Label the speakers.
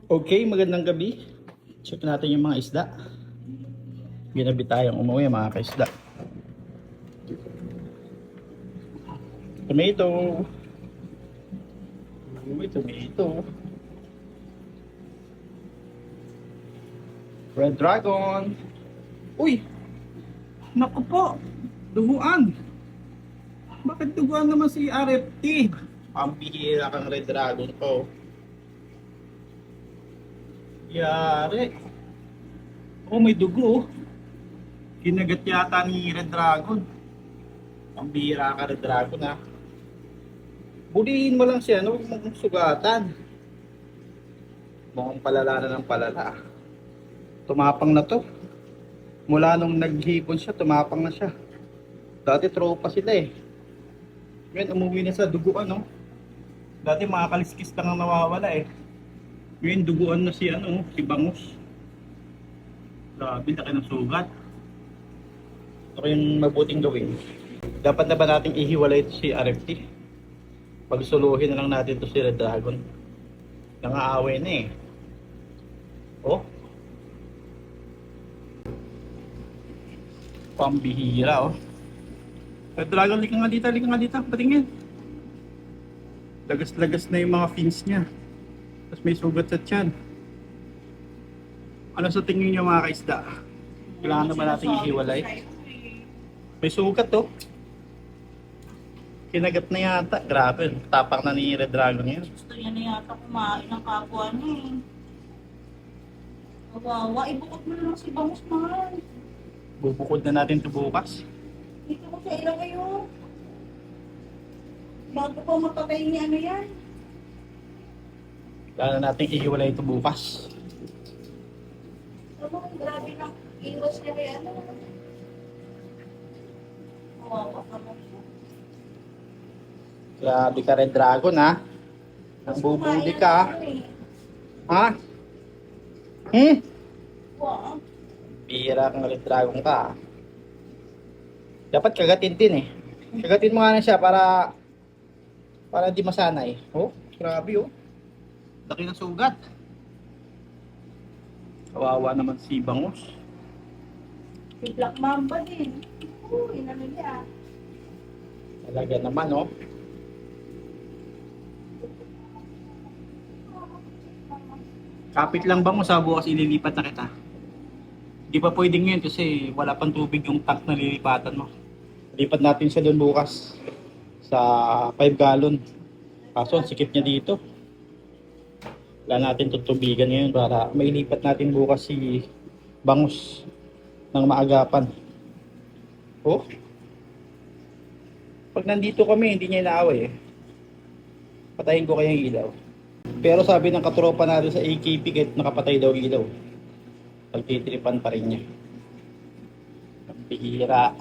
Speaker 1: Okay, magandang gabi. Check natin yung mga isda. Ginabi tayong umuwi mga kaisda. Tomato. Uy, tomato. Red Dragon. Uy! Naku po! Duguan! Bakit duguan naman si RFT? Pambihira kang Red Dragon ko. Yari. Oh, may dugo. Kinagat yata ni Red Dragon. Pambihira ka Red Dragon ha. Bulihin mo lang siya, no? Huwag mong sugatan. Mukhang palala na ng palala. Tumapang na to. Mula nung naghipon siya, tumapang na siya. Dati tropa sila eh. Ngayon umuwi na sa duguan, no? Dati mga kaliskis lang ang nawawala eh. Ngayon duguan na si si Bangus. Grabe, laki ng sugat. Ito yung mabuting gawin. Dapat na ba nating ihiwalay ito si RFT? Pagsuluhin na lang natin ito si Red Dragon. Nangaaway na eh. Oh. Pambihira oh. Red Dragon, lika nga dito, patingin. Lagas-lagas na yung mga fins niya. Tapos may sugat sa tiyan. Ano sa tingin niyo mga kaisda? Kailangan na ba natin ihiwalay? May sugat oh. Kinagat na yata. Grabe, tapak na ni Red Dragon yan.
Speaker 2: Gusto niya na yata kumain ng kapwa niya eh. Kawawa, ibukod mo na lang si Bangus, mahal.
Speaker 1: Bubukod na natin ito bukas.
Speaker 2: Dito ko sa ilagay yun. Bago pa mapatay ni ano yan.
Speaker 1: Kailangan na natin ihiwalay ito bukas.
Speaker 2: Ano, grabe na iwas niya kay ano. Kawawa ka mo.
Speaker 1: Grabe ka Red Dragon ha. Nang bubuli ka. Ha?
Speaker 2: Wow.
Speaker 1: Bira kang Red Dragon ka. Dapat kagatin din eh. Kagatin mo nga na siya para di masanay. Oh, grabe oh. Laki ng sugat. Kawawa naman si Bangus.
Speaker 2: Si Black Mamba din. Uy, ano niya.
Speaker 1: Talaga naman oh. Kapit lang Bangus ha, bukas ililipat na kita. Di pa pwedeng yun kasi wala pang tubig yung tank na lilipatan mo. Lipat natin siya doon bukas sa 5 gallon. Kaso ang sikip niya dito. Wala natin tutubigan ngayon para mailipat natin bukas si Bangus ng maagapan. Oh. Pag nandito kami, hindi niya inaaway eh. Patayin ko kaya yung ilaw. Pero sabi ng katropa natin sa AKP kahit nakapatay daw ilaw. Pagtitripan pa rin niya. Ang bihira.